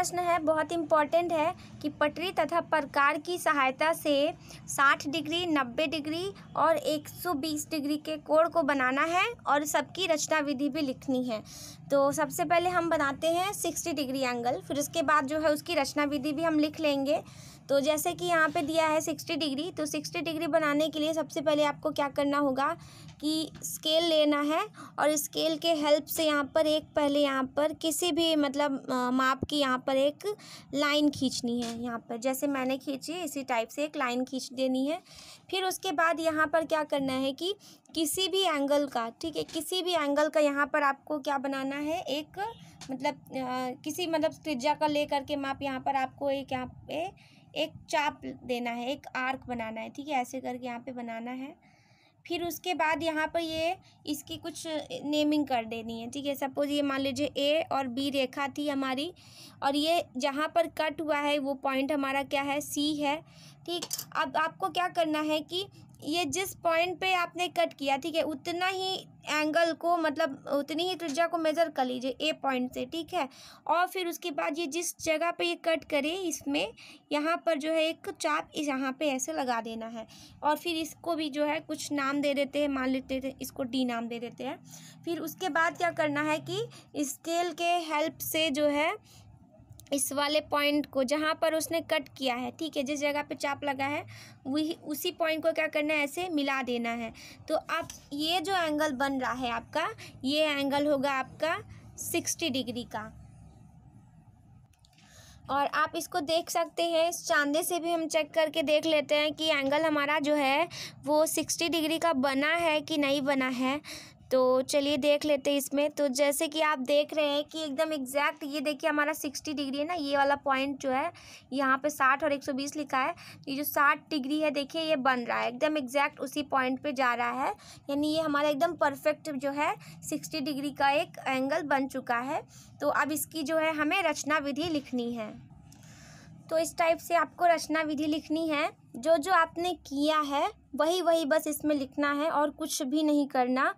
प्रश्न है, बहुत इम्पॉर्टेंट है कि पटरी तथा प्रकार की सहायता से 60 डिग्री, 90 डिग्री और 120 डिग्री के कोण को बनाना है और सबकी रचना विधि भी लिखनी है। तो सबसे पहले हम बनाते हैं 60 डिग्री एंगल, फिर उसके बाद जो है उसकी रचना विधि भी हम लिख लेंगे। तो जैसे कि यहाँ पे दिया है 60 डिग्री, तो 60 डिग्री बनाने के लिए सबसे पहले आपको क्या करना होगा कि स्केल लेना है और स्केल के हेल्प से यहाँ पर पहले यहाँ पर किसी भी मतलब माप की यहाँ पर एक लाइन खींचनी है। यहाँ पर जैसे मैंने खींची इसी टाइप से एक लाइन खींच देनी है। फिर उसके बाद यहाँ पर क्या करना है कि किसी भी एंगल का, ठीक है, किसी भी एंगल का यहाँ पर आपको क्या बनाना है, एक मतलब किसी मतलब त्रिज्या का ले करके माप यहाँ पर आपको एक यहाँ पे एक चाप देना है, एक आर्क बनाना है, ठीक है, ऐसे करके यहाँ पे बनाना है। फिर उसके बाद यहाँ पर इसकी कुछ नेमिंग कर देनी है, ठीक है। सपोज ये मान लीजिए ए और बी रेखा थी हमारी, और ये जहाँ पर कट हुआ है वो पॉइंट हमारा क्या है, सी है, ठीक। अब आपको क्या करना है कि ये जिस पॉइंट पे आपने कट किया, ठीक है, उतना ही एंगल को मतलब उतनी ही त्रिज्या को मेज़र कर लीजिए ए पॉइंट से, ठीक है। और फिर उसके बाद ये जिस जगह पे ये कट करे इसमें यहाँ पर जो है एक चाप इस यहाँ पे ऐसे लगा देना है। और फिर इसको भी जो है कुछ नाम दे देते हैं, मान लेते थे इसको डी नाम दे देते हैं। फिर उसके बाद क्या करना है कि स्केल के हेल्प से जो है इस वाले पॉइंट को जहाँ पर उसने कट किया है, ठीक है, जिस जगह पे चाप लगा है वही उसी पॉइंट को क्या करना है, ऐसे मिला देना है। तो अब ये जो एंगल बन रहा है आपका, ये एंगल होगा आपका 60 डिग्री का। और आप इसको देख सकते हैं, इस चांदे से भी हम चेक करके देख लेते हैं कि एंगल हमारा जो है वो 60 डिग्री का बना है कि नहीं बना है। तो चलिए देख लेते हैं इसमें। तो जैसे कि आप देख रहे हैं कि एकदम एग्जैक्ट ये देखिए हमारा 60 डिग्री है ना, ये वाला पॉइंट जो है यहाँ पे 60 और 120 लिखा है, ये जो 60 डिग्री है देखिए ये बन रहा है एकदम एग्जैक्ट उसी पॉइंट पे जा रहा है, यानी ये हमारा एकदम परफेक्ट जो है 60 डिग्री का एक एंगल बन चुका है। तो अब इसकी जो है हमें रचना विधि लिखनी है। तो इस टाइप से आपको रचना विधि लिखनी है, जो जो आपने किया है वही वही बस इसमें लिखना है और कुछ भी नहीं करना।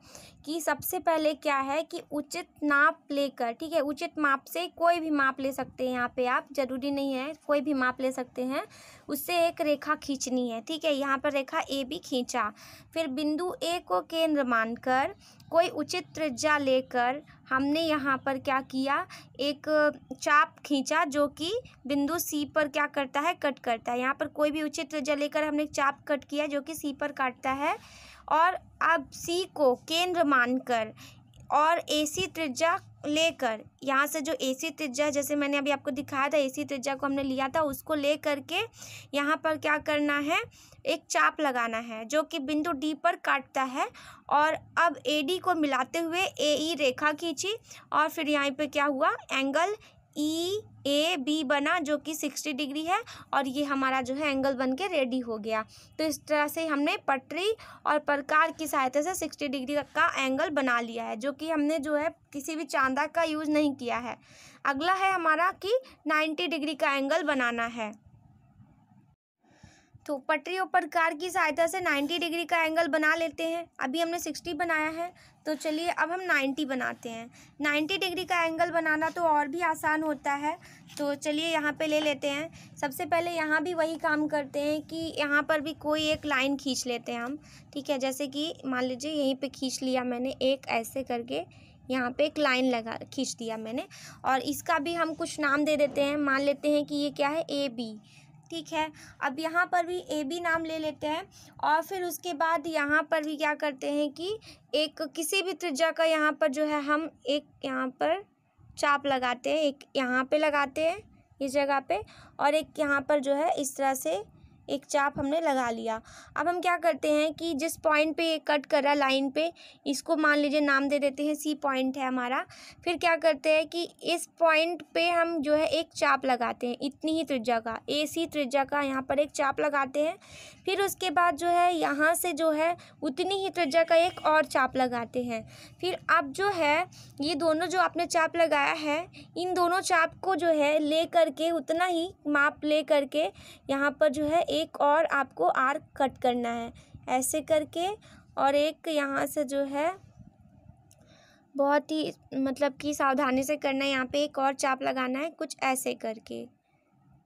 कि सबसे पहले क्या है कि उचित नाप लेकर, ठीक है, उचित माप से कोई भी माप ले सकते हैं, यहाँ पे आप ज़रूरी नहीं है, कोई भी माप ले सकते हैं, उससे एक रेखा खींचनी है, ठीक है। यहाँ पर रेखा ए बी खींचा, फिर बिंदु ए को केंद्र मानकर कोई उचित त्रिज्या लेकर हमने यहाँ पर क्या किया, एक चाप खींचा जो कि बिंदु सी पर क्या करता है, कट करता है। यहाँ पर कोई भी उचित त्रिज्या लेकर हमने एक चाप कट किया जो कि सी पर काटता है। और अब सी को केंद्र मानकर और एसी त्रिज्या लेकर, यहाँ से जो एसी त्रिज्या जैसे मैंने अभी आपको दिखाया था, एसी त्रिज्या को हमने लिया था, उसको ले करके यहाँ पर क्या करना है, एक चाप लगाना है जो कि बिंदु डी पर काटता है। और अब एडी को मिलाते हुए एई रेखा खींची और फिर यहाँ पे क्या हुआ, एंगल ई ए बी बना जो कि 60 डिग्री है, और ये हमारा जो है एंगल बन के रेडी हो गया। तो इस तरह से हमने पटरी और प्रकार की सहायता से 60 डिग्री का एंगल बना लिया है, जो कि हमने जो है किसी भी चांदा का यूज़ नहीं किया है। अगला है हमारा कि 90 डिग्री का एंगल बनाना है। तो पटरी और प्रकार की सहायता से 90 डिग्री का एंगल बना लेते हैं। अभी हमने 60 बनाया है, तो चलिए अब हम 90 बनाते हैं। 90 डिग्री का एंगल बनाना तो और भी आसान होता है, तो चलिए यहाँ पे ले लेते हैं। सबसे पहले यहाँ भी वही काम करते हैं कि यहाँ पर भी कोई एक लाइन खींच लेते हैं हम, ठीक है। जैसे कि मान लीजिए यहीं पे खींच लिया मैंने, एक ऐसे करके यहाँ पे एक लाइन खींच दिया मैंने, और इसका भी हम कुछ नाम दे देते हैं। मान लेते हैं कि ये क्या है, ए बी, ठीक है। अब यहाँ पर भी ए बी नाम ले लेते हैं, और फिर उसके बाद यहाँ पर भी क्या करते हैं कि एक किसी भी त्रिज्या का यहाँ पर जो है हम एक यहाँ पर चाप लगाते हैं, एक यहाँ पे लगाते हैं इस जगह पे, और एक यहाँ पर जो है इस तरह से एक चाप हमने लगा लिया। अब हम क्या करते हैं कि जिस पॉइंट पे ये कट कर रहा है लाइन पे, इसको मान लीजिए नाम दे देते हैं, सी पॉइंट है हमारा। फिर क्या करते हैं कि इस पॉइंट पे हम जो है एक चाप लगाते हैं, इतनी ही त्रिज्या का, ए सी त्रिज्या का यहाँ पर एक चाप लगाते हैं। फिर उसके बाद जो है यहाँ से जो है उतनी ही त्रिज्या का एक और चाप लगाते हैं। फिर अब जो है ये दोनों जो आपने चाप लगाया है, इन दोनों चाप को जो है ले करके उतना ही माप ले करके यहाँ पर जो है एक और आपको आर्क कट करना है ऐसे करके, और एक यहाँ से जो है बहुत ही मतलब कि सावधानी से करना है। यहाँ पे एक और चाप लगाना है कुछ ऐसे करके,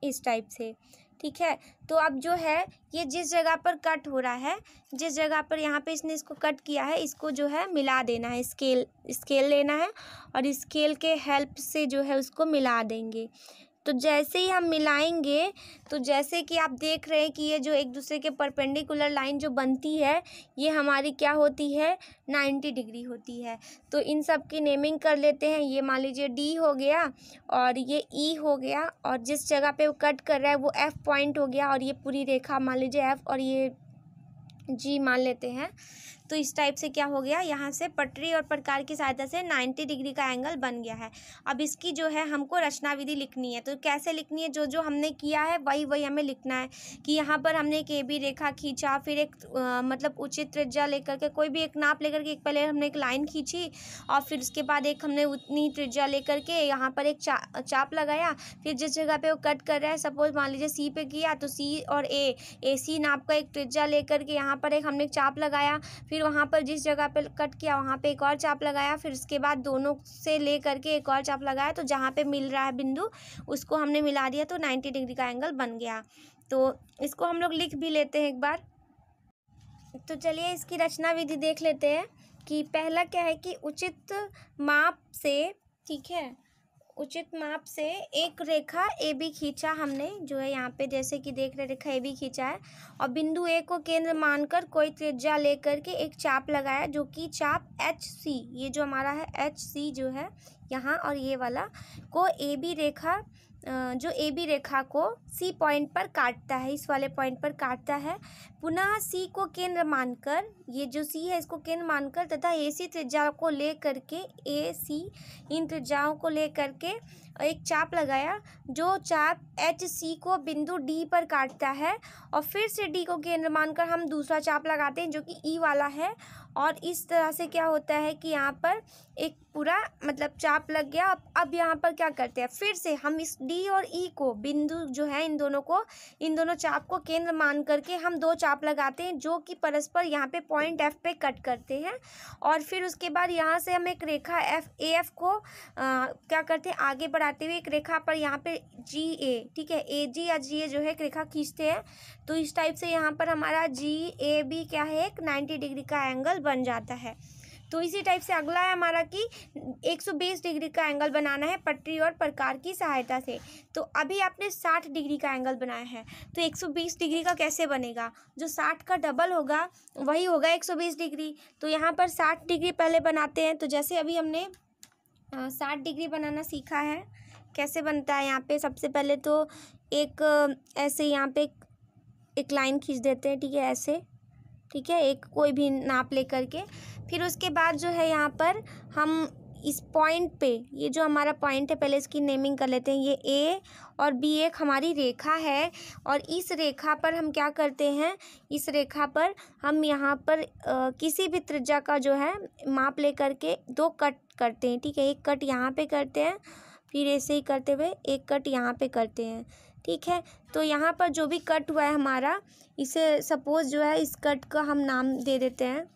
इस टाइप से, ठीक है। तो अब जो है ये जिस जगह पर कट हो रहा है, जिस जगह पर यहाँ पे इसने इसको कट किया है, इसको जो है मिला देना है। स्केल लेना है और स्केल के हेल्प से जो है उसको मिला देंगे। तो जैसे ही हम मिलाएंगे, तो जैसे कि आप देख रहे हैं कि ये जो एक दूसरे के परपेंडिकुलर लाइन जो बनती है, ये हमारी क्या होती है, 90 डिग्री होती है। तो इन सब की नेमिंग कर लेते हैं। ये मान लीजिए डी हो गया और ये ई हो गया, और जिस जगह पे वो कट कर रहा है वो एफ पॉइंट हो गया, और ये पूरी रेखा मान लीजिए एफ, और ये जी मान लेते हैं। तो इस टाइप से क्या हो गया, यहाँ से पटरी और प्रकार की सहायता से 90 डिग्री का एंगल बन गया है। अब इसकी जो है हमको रचना विधि लिखनी है। तो कैसे लिखनी है, जो जो हमने किया है वही वही हमें लिखना है। कि यहाँ पर हमने एक AB रेखा खींचा, फिर एक मतलब उचित त्रिज्या लेकर के, कोई भी एक नाप लेकर के, एक पहले हमने एक लाइन खींची, और फिर उसके बाद एक हमने उतनी त्रिज्या लेकर के यहाँ पर एक चाप लगाया। फिर जिस जगह पे वो कट कर रहा है, सपोज मान लीजिए C पे किया, तो C और AC नाप का एक त्रिज्या लेकर के यहाँ पर एक हमने चाप लगाया। फिर वहाँ पर जिस जगह पे कट किया वहाँ पे एक और चाप लगाया। फिर उसके बाद दोनों से ले करके एक और चाप लगाया, तो जहाँ पे मिल रहा है बिंदु उसको हमने मिला दिया, तो 90 डिग्री का एंगल बन गया। तो इसको हम लोग लिख भी लेते हैं एक बार। तो चलिए इसकी रचना विधि देख लेते हैं कि पहला क्या है कि उचित माप से, ठीक है, उचित माप से एक रेखा AB खींचा हमने, जो है यहाँ पे जैसे कि देख रहे रेखा AB खींचा है, और बिंदु A को केंद्र मानकर कोई त्रिज्या लेकर के एक चाप लगाया, जो कि चाप HC, ये जो हमारा है HC जो है यहाँ, और ये वाला को AB रेखा जो AB रेखा को C पॉइंट पर काटता है, इस वाले पॉइंट पर काटता है। पुनः C को केंद्र मानकर, ये जो C है इसको केंद्र मानकर, तथा AC त्रिज्या को ले करके, AC इन त्रिज्याओं को ले करके एक चाप लगाया, जो चाप HC को बिंदु D पर काटता है। और फिर से D को केंद्र मानकर हम दूसरा चाप लगाते हैं, जो कि E वाला है। और इस तरह से क्या होता है कि यहाँ पर एक पूरा मतलब चाप लग गया। अब यहाँ पर क्या करते हैं, फिर से हम इस D और E को, बिंदु जो है इन दोनों चाप को केंद्र मान करके हम दो चाप लगाते हैं, जो कि परस्पर यहाँ पे पॉइंट F पे कट करते हैं। और फिर उसके बाद यहाँ से हम एक रेखा AF को क्या करते हैं, आगे बढ़ाते हुए एक रेखा पर यहाँ पे GA, ठीक है, AG या GA जो है एक रेखा खींचते हैं। तो इस टाइप से यहाँ पर हमारा GAB क्या है, एक 90 डिग्री का एंगल बन जाता है। तो इसी टाइप से अगला है हमारा कि 120 डिग्री का एंगल बनाना है पटरी और प्रकार की सहायता से। तो अभी आपने 60 डिग्री का एंगल बनाया है, तो 120 डिग्री का कैसे बनेगा, जो 60 का डबल होगा वही होगा 120 डिग्री। तो यहाँ पर 60 डिग्री पहले बनाते हैं। तो जैसे अभी हमने 60 डिग्री बनाना सीखा है, कैसे बनता है, यहाँ पे सबसे पहले तो एक ऐसे यहाँ पे एक लाइन खींच देते हैं, ठीक है, ऐसे, ठीक है, एक कोई भी नाप ले करके। फिर उसके बाद जो है यहाँ पर हम इस पॉइंट पे, ये जो हमारा पॉइंट है, पहले इसकी नेमिंग कर लेते हैं। ये A और B एक हमारी रेखा है, और इस रेखा पर हम क्या करते हैं, इस रेखा पर हम यहाँ पर किसी भी त्रिज्या का जो है माप ले करके दो कट करते हैं, ठीक है। एक कट यहाँ पे करते हैं, फिर ऐसे ही करते हुए एक कट यहाँ पे करते हैं, ठीक है। तो यहाँ पर जो भी कट हुआ है हमारा, इसे सपोज जो है इस कट का हम नाम दे देते हैं,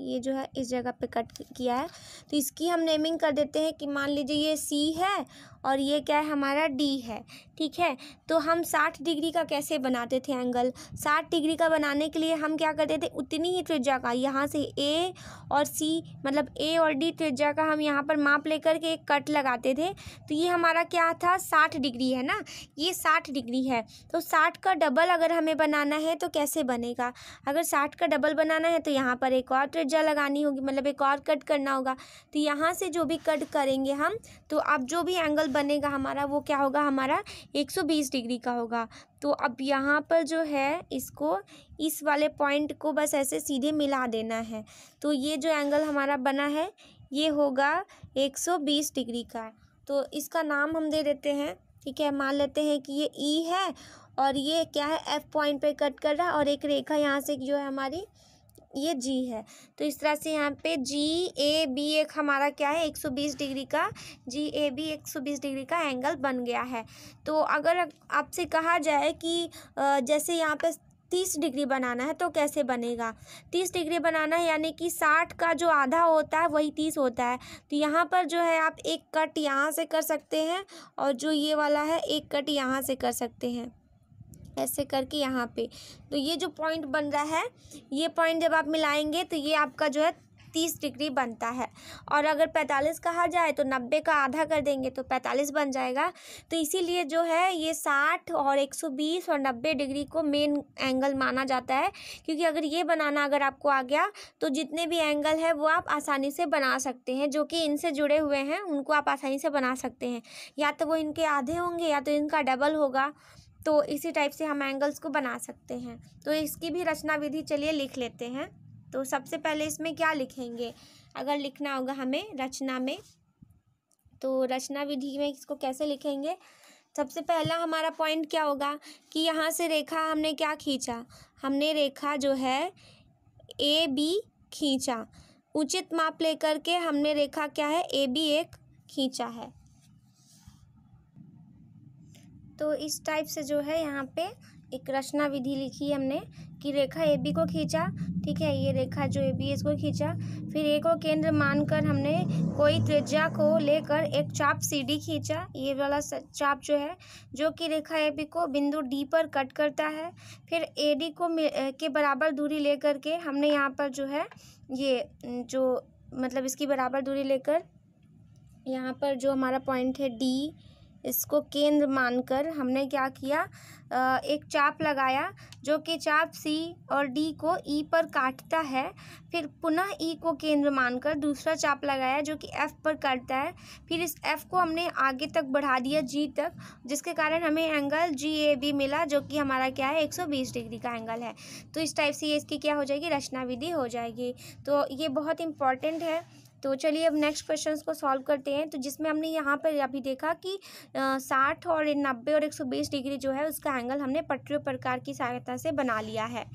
ये जो है इस जगह पे कट किया है, तो इसकी हम नेमिंग कर देते हैं कि मान लीजिए ये C है और ये क्या है हमारा D है, ठीक है। तो हम 60 डिग्री का कैसे बनाते थे एंगल, 60 डिग्री का बनाने के लिए हम क्या करते थे, उतनी ही त्रिज्या का, यहाँ से A और C मतलब A और D त्रिज्या का हम यहाँ पर माप लेकर के एक कट लगाते थे। तो ये हमारा क्या था, 60 डिग्री है ना, ये 60 डिग्री है। तो 60 का डबल अगर हमें बनाना है तो कैसे बनेगा, अगर 60 का डबल बनाना है तो यहाँ पर एक और त्रिज्या लगानी होगी, मतलब एक और कट करना होगा। तो यहाँ से जो भी कट करेंगे हम, तो अब जो भी एंगल बनेगा हमारा वो क्या होगा, हमारा 120 डिग्री का होगा। तो अब यहाँ पर जो है इसको, इस वाले पॉइंट को बस ऐसे सीधे मिला देना है। तो ये जो एंगल हमारा बना है ये होगा 120 डिग्री का। तो इसका नाम हम दे देते हैं, ठीक है। मान लेते हैं कि ये E है और ये क्या है, F पॉइंट पे कट कर रहा है, और एक रेखा यहाँ से जो है हमारी ये G है। तो इस तरह से यहाँ पे GAB एक हमारा क्या है, 120 डिग्री का, GAB 120 डिग्री का एंगल बन गया है। तो अगर आपसे कहा जाए कि जैसे यहाँ पे 30 डिग्री बनाना है तो कैसे बनेगा। 30 डिग्री बनाना है यानी कि 60 का जो आधा होता है वही 30 होता है। तो यहाँ पर जो है आप एक कट यहाँ से कर सकते हैं और जो ये वाला है एक कट यहाँ से कर सकते हैं, ऐसे करके यहाँ पे। तो ये जो पॉइंट बन रहा है, ये पॉइंट जब आप मिलाएंगे तो ये आपका जो है 30 डिग्री बनता है। और अगर 45 कहा जाए तो 90 का आधा कर देंगे तो 45 बन जाएगा। तो इसीलिए जो है ये 60 और 120 और 90 डिग्री को मेन एंगल माना जाता है, क्योंकि अगर ये बनाना अगर आपको आ गया तो जितने भी एंगल है वो आप आसानी से बना सकते हैं, जो कि इनसे जुड़े हुए हैं उनको आप आसानी से बना सकते हैं। या तो वो इनके आधे होंगे या तो इनका डबल होगा। तो इसी टाइप से हम एंगल्स को बना सकते हैं। तो इसकी भी रचना विधि चलिए लिख लेते हैं। तो सबसे पहले इसमें क्या लिखेंगे, अगर लिखना होगा हमें रचना में, तो रचना विधि में इसको कैसे लिखेंगे। सबसे पहला हमारा पॉइंट क्या होगा कि यहाँ से रेखा हमने क्या खींचा, हमने रेखा जो है ए बी खींचा, उचित माप लेकर के हमने रेखा क्या है ए बी एक खींचा है। तो इस टाइप से जो है यहाँ पे एक रचना विधि लिखी हमने कि रेखा ए बी को खींचा, ठीक है, ये रेखा जो ए बी इसको खींचा। फिर ए को केंद्र मानकर हमने कोई त्रिज्या को लेकर एक चाप सी डी खींचा, ये वाला चाप जो है जो कि रेखा ए बी को बिंदु डी पर कट करता है। फिर ए डी को के बराबर दूरी लेकर के हमने यहाँ पर जो है ये जो मतलब इसकी बराबर दूरी लेकर यहाँ पर जो हमारा पॉइंट है डी, इसको केंद्र मानकर हमने क्या किया, एक चाप लगाया जो कि चाप सी और डी को ई पर काटता है। फिर पुनः ई को केंद्र मानकर दूसरा चाप लगाया जो कि एफ पर काटता है। फिर इस एफ को हमने आगे तक बढ़ा दिया जी तक, जिसके कारण हमें एंगल जी ए बी मिला, जो कि हमारा क्या है 120 डिग्री का एंगल है। तो इस टाइप से ये इसकी क्या हो जाएगी, रचना विधि हो जाएगी। तो ये बहुत इंपॉर्टेंट है। तो चलिए अब नेक्स्ट क्वेश्चंस को सॉल्व करते हैं। तो जिसमें हमने यहाँ पर अभी देखा कि 60 और 90 और 120 डिग्री जो है उसका एंगल हमने पटरीय प्रकार की सहायता से बना लिया है।